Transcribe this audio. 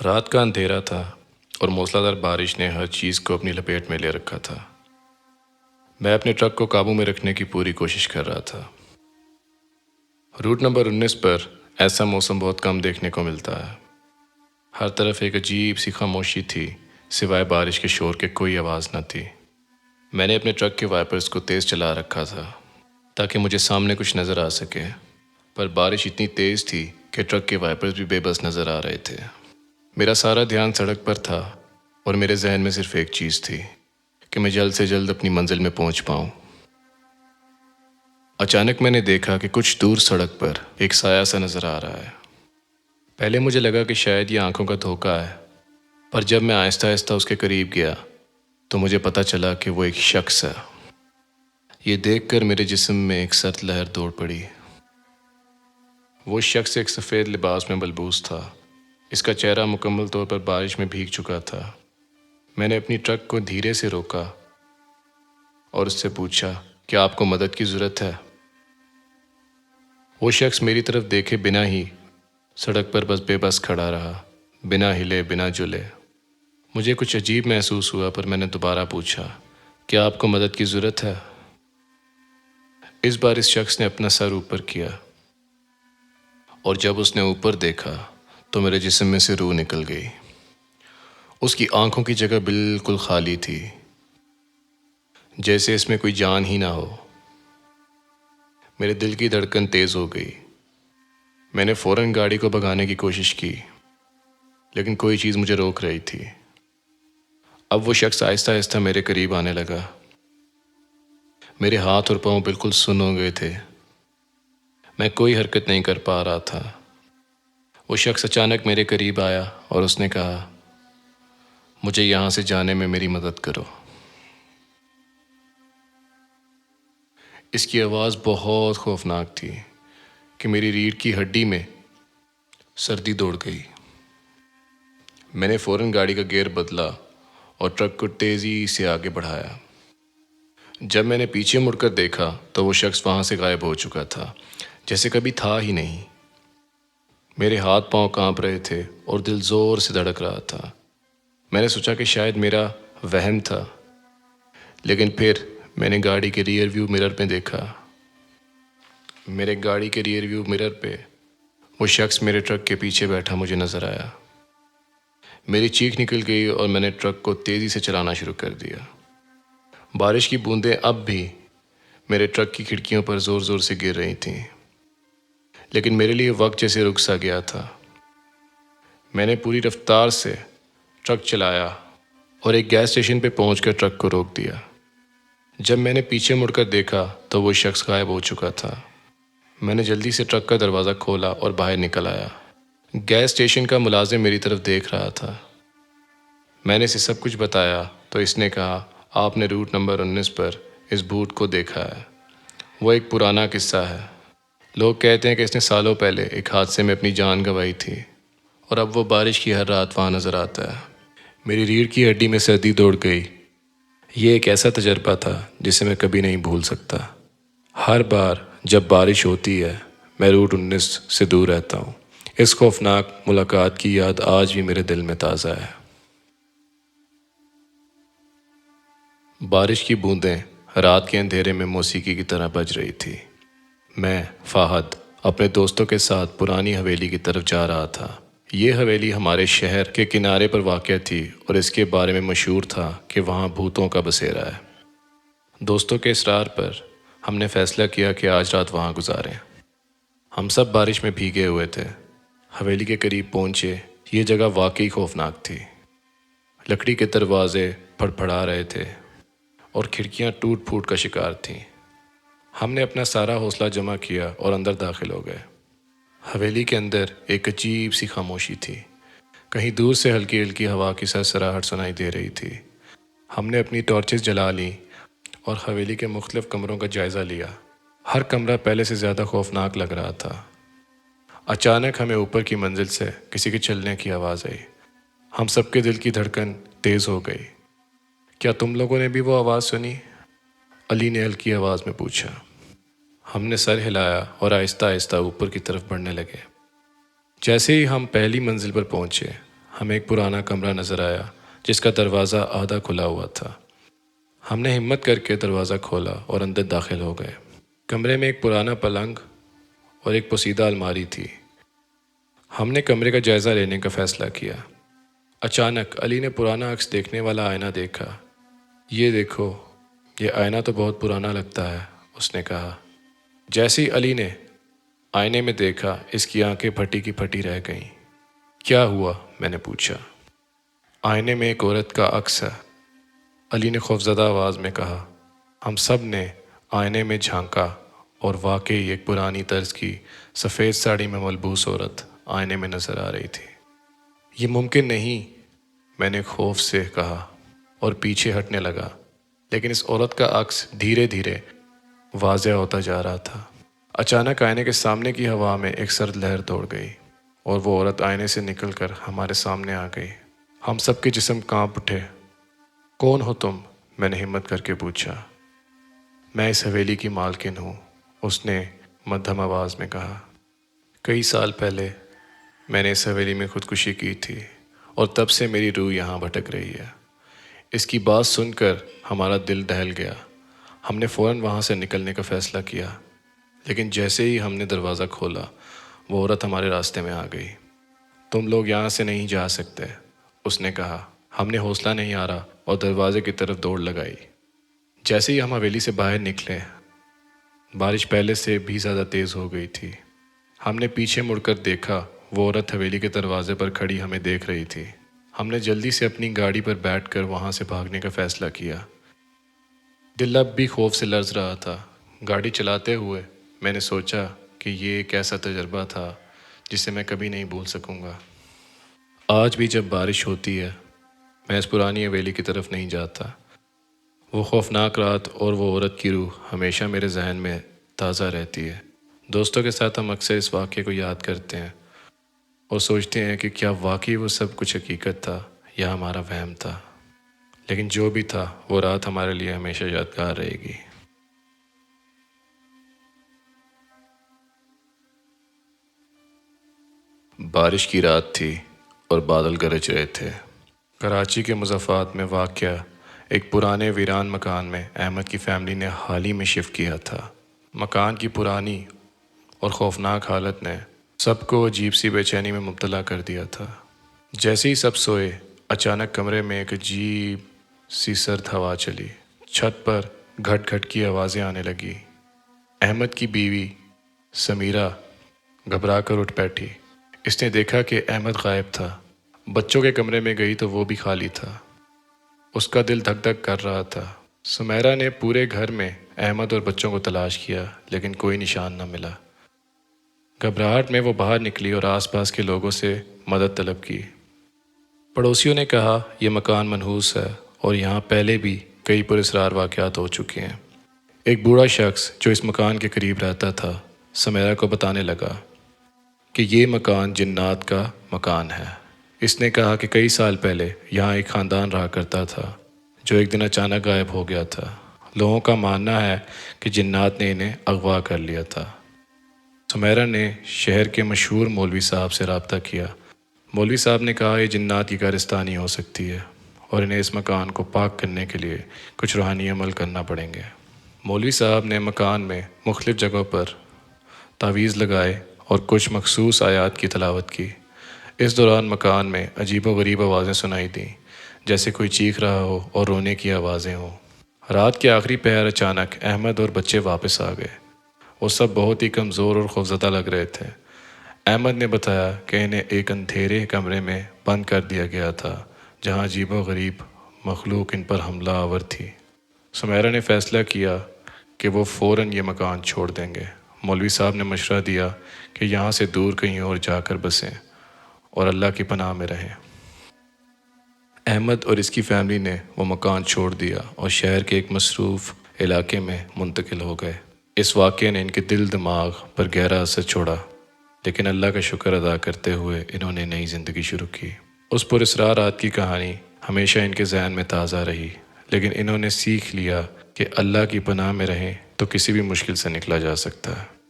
رات کا اندھیرا تھا اور موسلادھار بارش نے ہر چیز کو اپنی لپیٹ میں لے رکھا تھا۔ میں اپنے ٹرک کو قابو میں رکھنے کی پوری کوشش کر رہا تھا۔ روٹ نمبر 19 پر ایسا موسم بہت کم دیکھنے کو ملتا ہے۔ ہر طرف ایک عجیب سی خاموشی تھی، سوائے بارش کے شور کے کوئی آواز نہ تھی۔ میں نے اپنے ٹرک کے وائپرز کو تیز چلا رکھا تھا تاکہ مجھے سامنے کچھ نظر آ سکے، پر بارش اتنی تیز تھی کہ ٹرک کے وائپرز بھی بے بس نظر آ رہے تھے۔ میرا سارا دھیان سڑک پر تھا اور میرے ذہن میں صرف ایک چیز تھی کہ میں جلد سے جلد اپنی منزل میں پہنچ پاؤں۔ اچانک میں نے دیکھا کہ کچھ دور سڑک پر ایک سایہ سا نظر آ رہا ہے۔ پہلے مجھے لگا کہ شاید یہ آنکھوں کا دھوکہ ہے، پر جب میں آہستہ آہستہ اس کے قریب گیا تو مجھے پتہ چلا کہ وہ ایک شخص ہے۔ یہ دیکھ کر میرے جسم میں ایک سرد لہر دوڑ پڑی۔ وہ شخص ایک سفید لباس میں ملبوس تھا۔ اس کا چہرہ مکمل طور پر بارش میں بھیگ چکا تھا۔ میں نے اپنی ٹرک کو دھیرے سے روکا اور اس سے پوچھا، کیا آپ کو مدد کی ضرورت ہے؟ وہ شخص میری طرف دیکھے بنا ہی سڑک پر بے بس کھڑا رہا، بنا ہلے بنا جھلے۔ مجھے کچھ عجیب محسوس ہوا، پر میں نے دوبارہ پوچھا، کیا آپ کو مدد کی ضرورت ہے؟ اس بار اس شخص نے اپنا سر اوپر کیا اور جب اس نے اوپر دیکھا تو میرے جسم میں سے روح نکل گئی۔ اس کی آنکھوں کی جگہ بالکل خالی تھی، جیسے اس میں کوئی جان ہی نہ ہو۔ میرے دل کی دھڑکن تیز ہو گئی۔ میں نے فوراً گاڑی کو بھگانے کی کوشش کی، لیکن کوئی چیز مجھے روک رہی تھی۔ اب وہ شخص آہستہ آہستہ میرے قریب آنے لگا۔ میرے ہاتھ اور پاؤں بالکل سن ہو گئے تھے۔ میں کوئی حرکت نہیں کر پا رہا تھا۔ وہ شخص اچانک میرے قریب آیا اور اس نے کہا، مجھے یہاں سے جانے میں میری مدد کرو۔ اس کی آواز بہت خوفناک تھی کہ میری ریڑھ کی ہڈی میں سردی دوڑ گئی۔ میں نے فوراً گاڑی کا گیئر بدلا اور ٹرک کو تیزی سے آگے بڑھایا۔ جب میں نے پیچھے مڑ کر دیکھا تو وہ شخص وہاں سے غائب ہو چکا تھا، جیسے کبھی تھا ہی نہیں۔ میرے ہاتھ پاؤں کانپ رہے تھے اور دل زور سے دھڑک رہا تھا۔ میں نے سوچا کہ شاید میرا وہم تھا، لیکن پھر میں نے گاڑی کے ریئر ویو مرر میں دیکھا۔ میرے گاڑی کے ریئر ویو مرر پہ وہ شخص میرے ٹرک کے پیچھے بیٹھا مجھے نظر آیا۔ میری چیخ نکل گئی اور میں نے ٹرک کو تیزی سے چلانا شروع کر دیا۔ بارش کی بوندیں اب بھی میرے ٹرک کی کھڑکیوں پر زور زور سے گر رہی تھیں، لیکن میرے لیے وقت جیسے رک سا گیا تھا۔ میں نے پوری رفتار سے ٹرک چلایا اور ایک گیس اسٹیشن پہ پہنچ کر ٹرک کو روک دیا۔ جب میں نے پیچھے مڑ کر دیکھا تو وہ شخص غائب ہو چکا تھا۔ میں نے جلدی سے ٹرک کا دروازہ کھولا اور باہر نکل آیا۔ گیس اسٹیشن کا ملازم میری طرف دیکھ رہا تھا۔ میں نے اسے سب کچھ بتایا تو اس نے کہا، آپ نے روٹ نمبر 19 پر اس بھوت کو دیکھا ہے۔ وہ ایک پرانا قصہ ہے۔ لوگ کہتے ہیں کہ اس نے سالوں پہلے ایک حادثے میں اپنی جان گنوائی تھی اور اب وہ بارش کی ہر رات وہاں نظر آتا ہے۔ میری ریڑھ کی ہڈی میں سردی دوڑ گئی۔ یہ ایک ایسا تجربہ تھا جسے میں کبھی نہیں بھول سکتا۔ ہر بار جب بارش ہوتی ہے میں روٹ 19 سے دور رہتا ہوں۔ اس خوفناک ملاقات کی یاد آج بھی میرے دل میں تازہ ہے۔ بارش کی بوندیں رات کے اندھیرے میں موسیقی کی طرح بج رہی تھی۔ میں فہد اپنے دوستوں کے ساتھ پرانی حویلی کی طرف جا رہا تھا۔ یہ حویلی ہمارے شہر کے کنارے پر واقع تھی اور اس کے بارے میں مشہور تھا کہ وہاں بھوتوں کا بسیرا ہے۔ دوستوں کے اصرار پر ہم نے فیصلہ کیا کہ آج رات وہاں گزاریں۔ ہم سب بارش میں بھیگے ہوئے تھے۔ حویلی کے قریب پہنچے۔ یہ جگہ واقعی خوفناک تھی۔ لکڑی کے دروازے پھڑپھڑا رہے تھے اور کھڑکیاں ٹوٹ پھوٹ کا شکار تھیں۔ ہم نے اپنا سارا حوصلہ جمع کیا اور اندر داخل ہو گئے۔ حویلی کے اندر ایک عجیب سی خاموشی تھی۔ کہیں دور سے ہلکی ہلکی ہوا کی سرسراہٹ سنائی دے رہی تھی۔ ہم نے اپنی ٹارچز جلا لیں اور حویلی کے مختلف کمروں کا جائزہ لیا۔ ہر کمرہ پہلے سے زیادہ خوفناک لگ رہا تھا۔ اچانک ہمیں اوپر کی منزل سے کسی کے چلنے کی آواز آئی۔ ہم سب کے دل کی دھڑکن تیز ہو گئی۔ کیا تم لوگوں نے بھی وہ آواز سنی؟ علی نے ہلکی آواز میں پوچھا۔ ہم نے سر ہلایا اور آہستہ آہستہ اوپر کی طرف بڑھنے لگے۔ جیسے ہی ہم پہلی منزل پر پہنچے ہمیں ایک پرانا کمرہ نظر آیا جس کا دروازہ آدھا کھلا ہوا تھا۔ ہم نے ہمت کر کے دروازہ کھولا اور اندر داخل ہو گئے۔ کمرے میں ایک پرانا پلنگ اور ایک پوسیدہ الماری تھی۔ ہم نے کمرے کا جائزہ لینے کا فیصلہ کیا۔ اچانک علی نے پرانا عکس دیکھنے والا آئینہ دیکھا۔ یہ دیکھو، یہ آئینہ تو بہت پرانا لگتا ہے، اس نے کہا۔ جیسے ہی علی نے آئینے میں دیکھا، اس کی آنکھیں پھٹی کی پھٹی رہ گئیں۔ کیا ہوا؟ میں نے پوچھا۔ آئینے میں ایک عورت کا عکس ہے، علی نے خوفزدہ آواز میں کہا۔ ہم سب نے آئینے میں جھانکا اور واقعی ایک پرانی طرز کی سفید ساڑی میں ملبوس عورت آئینے میں نظر آ رہی تھی۔ یہ ممکن نہیں، میں نے خوف سے کہا اور پیچھے ہٹنے لگا، لیکن اس عورت کا عکس دھیرے دھیرے واضح ہوتا جا رہا تھا۔ اچانک آئینے کے سامنے کی ہوا میں ایک سرد لہر دوڑ گئی اور وہ عورت آئینے سے نکل کر ہمارے سامنے آ گئی۔ ہم سب کے جسم کانپ اٹھے۔ کون ہو تم؟ میں نے ہمت کر کے پوچھا۔ میں اس حویلی کی مالکن ہوں، اس نے مدھم آواز میں کہا۔ کئی سال پہلے میں نے اس حویلی میں خودکشی کی تھی اور تب سے میری روح یہاں بھٹک رہی ہے۔ اس کی بات سن کر ہمارا دل دہل گیا۔ ہم نے فوراً وہاں سے نکلنے کا فیصلہ کیا، لیکن جیسے ہی ہم نے دروازہ کھولا، وہ عورت ہمارے راستے میں آ گئی۔ تم لوگ یہاں سے نہیں جا سکتے، اس نے کہا۔ ہم نے حوصلہ نہیں ہارا اور دروازے کی طرف دوڑ لگائی۔ جیسے ہی ہم حویلی سے باہر نکلے، بارش پہلے سے بھی زیادہ تیز ہو گئی تھی۔ ہم نے پیچھے مڑ کر دیکھا، وہ عورت حویلی کے دروازے پر کھڑی ہمیں دیکھ رہی تھی۔ ہم نے جلدی سے اپنی گاڑی پر بیٹھ کر وہاں سے بھاگنے کا فیصلہ کیا۔ دل اب بھی خوف سے لرز رہا تھا۔ گاڑی چلاتے ہوئے میں نے سوچا کہ یہ ایک ایسا تجربہ تھا جسے میں کبھی نہیں بھول سکوں گا۔ آج بھی جب بارش ہوتی ہے، میں اس پرانی حویلی کی طرف نہیں جاتا۔ وہ خوفناک رات اور وہ عورت کی روح ہمیشہ میرے ذہن میں تازہ رہتی ہے۔ دوستوں کے ساتھ ہم اکثر اس واقعے کو یاد کرتے ہیں اور سوچتے ہیں کہ کیا واقعی وہ سب کچھ حقیقت تھا یا ہمارا وہم تھا۔ لیکن جو بھی تھا، وہ رات ہمارے لیے ہمیشہ یادگار رہے گی۔ بارش کی رات تھی اور بادل گرج رہے تھے۔ کراچی کے مضافات میں واقع ایک پرانے ویران مکان میں احمد کی فیملی نے حال ہی میں شفٹ کیا تھا۔ مکان کی پرانی اور خوفناک حالت نے سب کو عجیب سی بے چینی میں مبتلا کر دیا تھا۔ جیسے ہی سب سوئے، اچانک کمرے میں ایک عجیب سی سرد ہوا چلی۔ چھت پر گھٹ گھٹ کی آوازیں آنے لگی۔ احمد کی بیوی سمیرہ گھبرا کر اٹھ بیٹھی۔ اس نے دیکھا کہ احمد غائب تھا۔ بچوں کے کمرے میں گئی تو وہ بھی خالی تھا۔ اس کا دل دھک دھک کر رہا تھا۔ سمیرہ نے پورے گھر میں احمد اور بچوں کو تلاش کیا، لیکن کوئی نشان نہ ملا۔ گھبراہٹ میں وہ باہر نکلی اور آس پاس کے لوگوں سے مدد طلب کی۔ پڑوسیوں نے کہا یہ مکان منحوس ہے اور یہاں پہلے بھی کئی پراسرار واقعات ہو چکے ہیں۔ ایک بوڑھا شخص جو اس مکان کے قریب رہتا تھا، سمیرہ کو بتانے لگا کہ یہ مکان جنات کا مکان ہے۔ اس نے کہا کہ کئی سال پہلے یہاں ایک خاندان رہا کرتا تھا جو ایک دن اچانک غائب ہو گیا تھا۔ لوگوں کا ماننا ہے کہ جنات نے انہیں اغوا کر لیا تھا۔ سمیرہ نے شہر کے مشہور مولوی صاحب سے رابطہ کیا۔ مولوی صاحب نے کہا یہ جنات کی کارستانی ہو سکتی ہے اور انہیں اس مکان کو پاک کرنے کے لیے کچھ روحانی عمل کرنا پڑیں گے۔ مولوی صاحب نے مکان میں مختلف جگہوں پر تعویذ لگائے اور کچھ مخصوص آیات کی تلاوت کی۔ اس دوران مکان میں عجیب و غریب آوازیں سنائی دیں، جیسے کوئی چیخ رہا ہو اور رونے کی آوازیں ہوں۔ رات کے آخری پہر اچانک احمد اور بچے واپس آ گئے۔ وہ سب بہت ہی کمزور اور خوفزدہ لگ رہے تھے۔ احمد نے بتایا کہ انہیں ایک اندھیرے کمرے میں بند کر دیا گیا تھا جہاں عجیب و غریب مخلوق ان پر حملہ آور تھی۔ سمیرہ نے فیصلہ کیا کہ وہ فوراً یہ مکان چھوڑ دیں گے۔ مولوی صاحب نے مشورہ دیا کہ یہاں سے دور کہیں اور جا کر بسیں اور اللہ کی پناہ میں رہیں۔ احمد اور اس کی فیملی نے وہ مکان چھوڑ دیا اور شہر کے ایک مصروف علاقے میں منتقل ہو گئے۔ اس واقعے نے ان کے دل دماغ پر گہرا اثر چھوڑا، لیکن اللہ کا شکر ادا کرتے ہوئے انہوں نے نئی زندگی شروع کی۔ اس پراسرار رات کی کہانی ہمیشہ ان کے ذہن میں تازہ رہی، لیکن انہوں نے سیکھ لیا کہ اللہ کی پناہ میں رہیں تو کسی بھی مشکل سے نکلا جا سکتا ہے۔